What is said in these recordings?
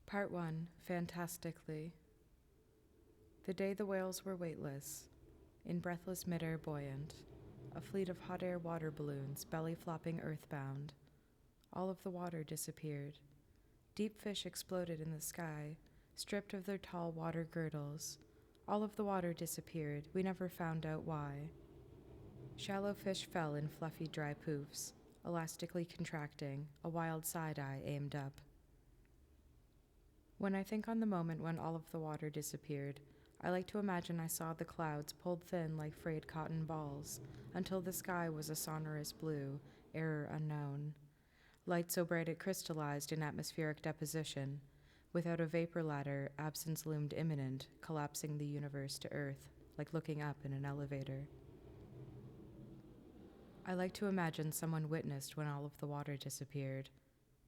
Part 1, Fantastically. The day the whales were weightless, in breathless mid-air buoyant, a fleet of hot air water balloons belly flopping earthbound. All of the water disappeared. Deep fish exploded in the sky, stripped of their tall water girdles. All of the water disappeared. We never found out why. Shallow fish fell in fluffy dry poofs, elastically contracting, a wild side-eye aimed up. When I think on the moment when all of the water disappeared, I like to imagine I saw the clouds pulled thin like frayed cotton balls, until the sky was a sonorous blue, error unknown. Light so bright it crystallized in atmospheric deposition. Without a vapor ladder, absence loomed imminent, collapsing the universe to earth, like looking up in an elevator. I like to imagine someone witnessed when all of the water disappeared.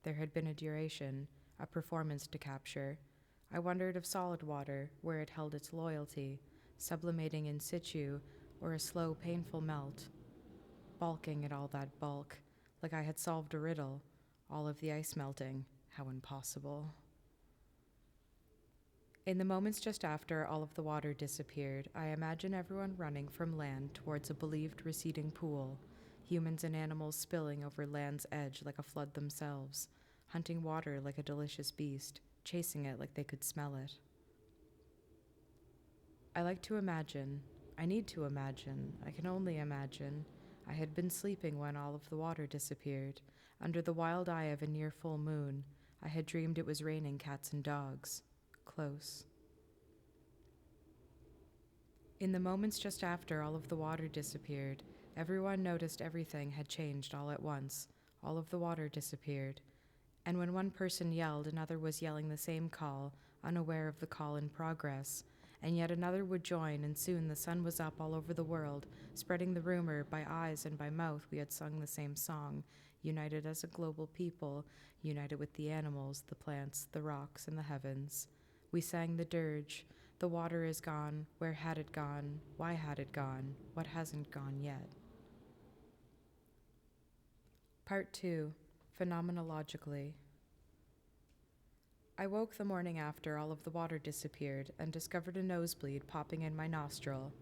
There had been a duration, a performance to capture. I wondered if solid water, where it held its loyalty, sublimating in situ, or a slow, painful melt. Balking at all that bulk, like I had solved a riddle, all of the ice melting, how impossible. In the moments just after all of the water disappeared, I imagine everyone running from land towards a believed receding pool, humans and animals spilling over land's edge like a flood themselves, hunting water like a delicious beast, chasing it like they could smell it. I like to imagine, I need to imagine, I can only imagine, I had been sleeping when all of the water disappeared. Under the wild eye of a near full moon, I had dreamed it was raining cats and dogs. Close. In the moments just after all of the water disappeared, everyone noticed everything had changed all at once. All of the water disappeared. And when one person yelled, another was yelling the same call, unaware of the call in progress. And yet another would join, and soon the sun was up all over the world, spreading the rumor by eyes and by mouth we had sung the same song, united as a global people, united with the animals, the plants, the rocks, and the heavens. We sang the dirge. The water is gone. Where had it gone? Why had it gone? What hasn't gone yet? Part 2. Phenomenologically. I woke the morning after all of the water disappeared and discovered a nosebleed popping in my nostril,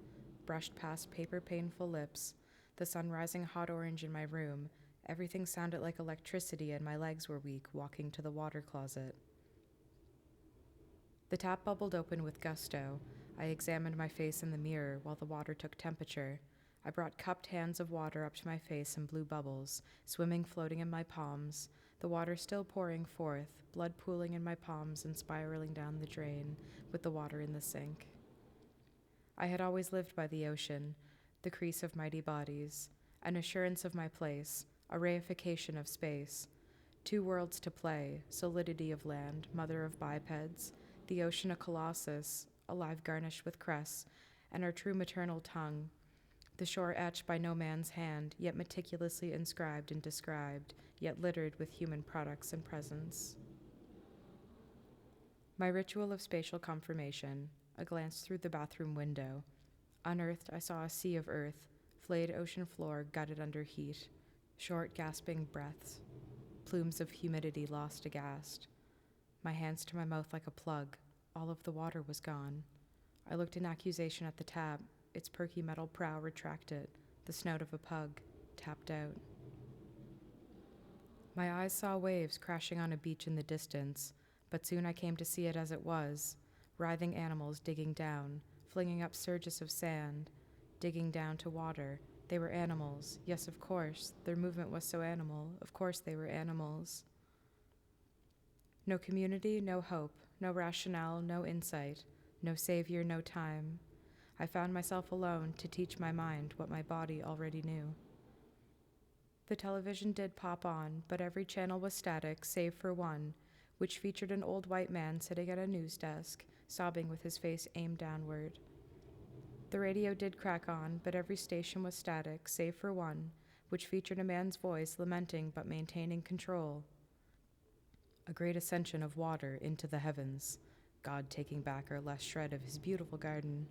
brushed past paper-painful lips, the sun rising hot orange in my room. Everything sounded like electricity and my legs were weak walking to the water closet. The tap bubbled open with gusto. I examined my face in the mirror while the water took temperature. I brought cupped hands of water up to my face and blue bubbles, swimming, floating in my palms, the water still pouring forth, blood pooling in my palms and spiraling down the drain, with the water in the sink. I had always lived by the ocean, the crease of mighty bodies, an assurance of my place, a reification of space. 2 worlds to play, solidity of land, mother of bipeds, the ocean a colossus, alive garnished with crests, and our true maternal tongue, the shore etched by no man's hand, yet meticulously inscribed and described, yet littered with human products and presence. My ritual of spatial confirmation, a glance through the bathroom window. Unearthed, I saw a sea of earth, flayed ocean floor gutted under heat, short gasping breaths, plumes of humidity lost aghast. My hands to my mouth like a plug. All of the water was gone. I looked in accusation at the tap, its perky metal prow retracted, the snout of a pug, tapped out. My eyes saw waves crashing on a beach in the distance, but soon I came to see it as it was, writhing animals digging down, flinging up surges of sand, digging down to water. They were animals. Yes, of course. Their movement was so animal. Of course they were animals. No community, no hope, no rationale, no insight, no savior, no time. I found myself alone to teach my mind what my body already knew. The television did pop on, but every channel was static, save for one, which featured an old white man sitting at a news desk, sobbing with his face aimed downward. The radio did crack on, but every station was static, save for one, which featured a man's voice lamenting but maintaining control. A great ascension of water into the heavens, God taking back our last shred of his beautiful garden.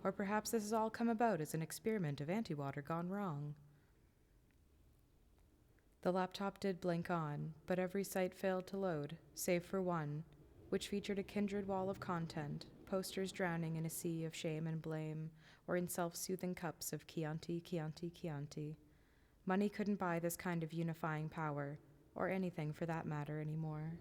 Or perhaps this has all come about as an experiment of anti-water gone wrong. The laptop did blink on, but every site failed to load, save for one, which featured a kindred wall of content, posters drowning in a sea of shame and blame, or in self-soothing cups of Chianti, Chianti, Chianti. Money couldn't buy this kind of unifying power, or anything for that matter anymore.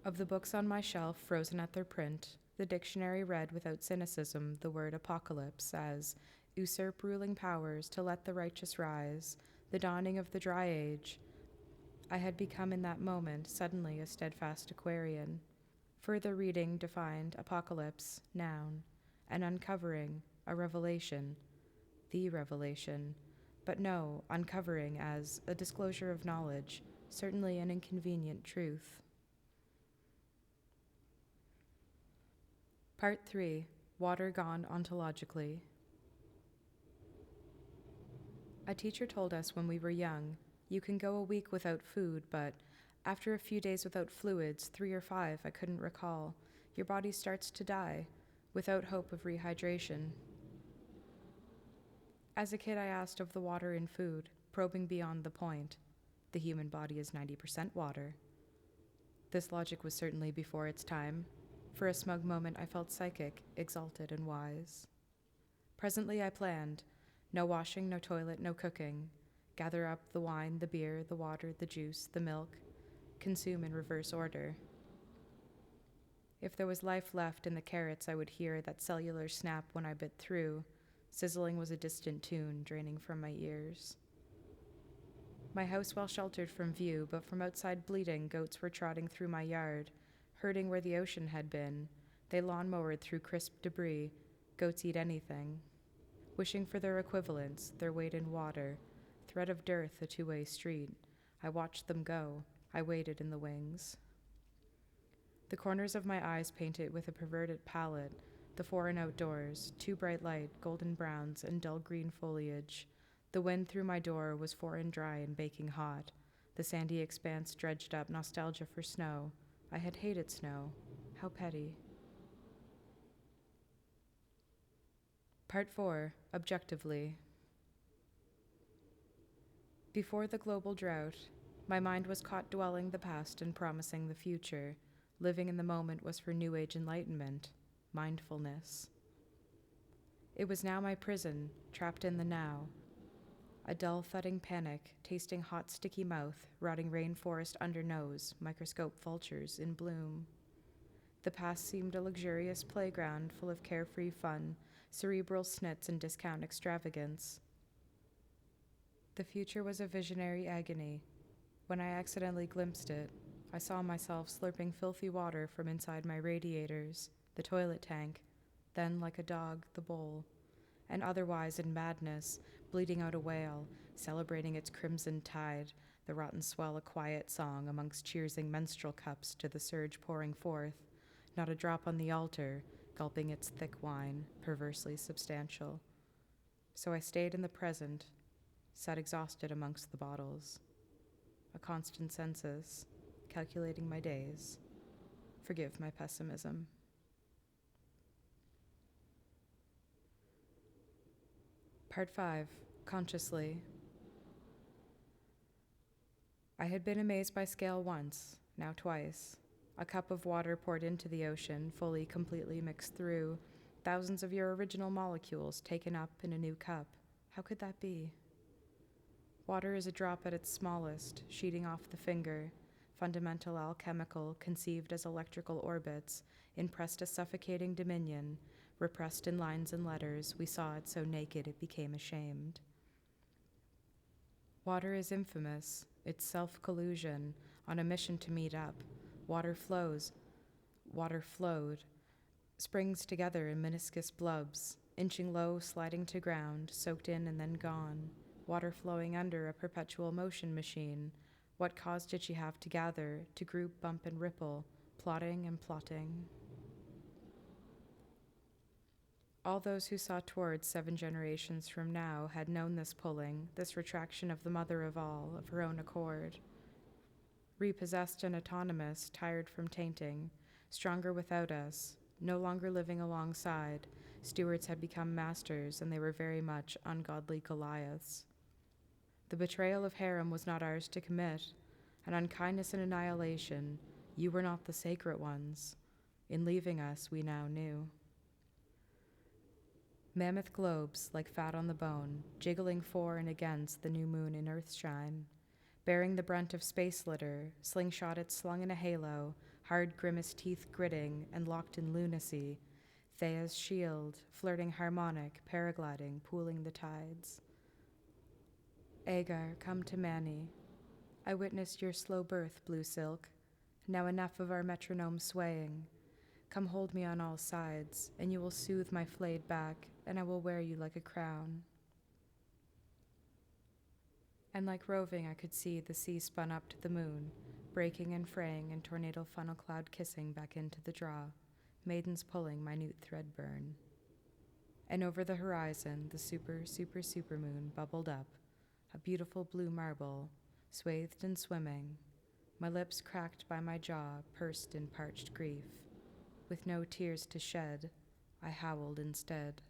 Of the books on my shelf frozen at their print, the dictionary read without cynicism the word apocalypse as usurp ruling powers to let the righteous rise, the dawning of the dry age. I had become in that moment suddenly a steadfast Aquarian. Further reading defined apocalypse, noun, an uncovering, a revelation, the revelation, but no, uncovering as a disclosure of knowledge, certainly an inconvenient truth. Part 3. Water Gone Ontologically. A teacher told us when we were young, you can go a week without food, but after a few days without fluids, 3 or 5, I couldn't recall, your body starts to die, without hope of rehydration. As a kid, I asked of the water in food, probing beyond the point. The human body is 90% water. This logic was certainly before its time. For a smug moment, I felt psychic, exalted, and wise. Presently, I planned. No washing, no toilet, no cooking. Gather up the wine, the beer, the water, the juice, the milk. Consume in reverse order. If there was life left in the carrots, I would hear that cellular snap when I bit through. Sizzling was a distant tune draining from my ears. My house well sheltered from view, but from outside bleating, goats were trotting through my yard, herding where the ocean had been. They lawn-mowered through crisp debris. Goats eat anything. Wishing for their equivalents, their weight in water. Thread of dearth, a two-way street. I watched them go. I waited in the wings. The corners of my eyes painted with a perverted palette, the foreign outdoors, too bright light, golden browns, and dull green foliage. The wind through my door was foreign dry and baking hot. The sandy expanse dredged up nostalgia for snow. I had hated snow. How petty. Part 4. Objectively. Before the global drought, my mind was caught dwelling the past and promising the future. Living in the moment was for New Age enlightenment, mindfulness. It was now my prison, trapped in the now. A dull thudding panic, tasting hot sticky mouth, rotting rainforest under nose, microscope vultures in bloom. The past seemed a luxurious playground full of carefree fun, cerebral snits and discount extravagance. The future was a visionary agony. When I accidentally glimpsed it, I saw myself slurping filthy water from inside my radiators, the toilet tank, then, like a dog, the bowl, and otherwise in madness, bleeding out a wail, celebrating its crimson tide, the rotten swell a quiet song amongst cheersing menstrual cups to the surge pouring forth, not a drop on the altar, gulping its thick wine, perversely substantial. So I stayed in the present, sat exhausted amongst the bottles. A constant census, calculating my days. Forgive my pessimism. Part 5. Consciously. I had been amazed by scale once, now twice. A cup of water poured into the ocean, fully, completely mixed through. Thousands of your original molecules taken up in a new cup. How could that be? Water is a drop at its smallest, sheeting off the finger. Fundamental alchemical, conceived as electrical orbits, impressed a suffocating dominion. Repressed in lines and letters, we saw it so naked it became ashamed. Water is infamous, its self-collusion, on a mission to meet up. Water flows. Water flowed. Springs together in meniscus blubs, inching low, sliding to ground, soaked in and then gone. Water flowing under a perpetual motion machine. What cause did she have to gather, to group, bump, and ripple, plotting and plotting? All those who saw towards 7 generations from now had known this pulling, this retraction of the mother of all, of her own accord. Repossessed and autonomous, tired from tainting, stronger without us, no longer living alongside, stewards had become masters, and they were very much ungodly Goliaths. The betrayal of harem was not ours to commit, an unkindness and annihilation, You were not the sacred ones. In leaving us, we now knew. Mammoth globes, like fat on the bone, jiggling for and against the new moon in earthshine, bearing the brunt of space litter, slingshotted slung in a halo, hard grimaced teeth gritting and locked in lunacy, Thea's shield, flirting harmonic, paragliding, pooling the tides. Agar, come to Manny. I witnessed your slow birth, blue silk. Now enough of our metronome swaying. Come hold me on all sides, and you will soothe my flayed back, and I will wear you like a crown. And like roving, I could see the sea spun up to the moon, breaking and fraying and tornado funnel cloud kissing back into the draw, maidens pulling minute thread burn. And over the horizon, the super moon bubbled up, a beautiful blue marble, swathed and swimming, my lips cracked by my jaw, pursed in parched grief. With no tears to shed, I howled instead.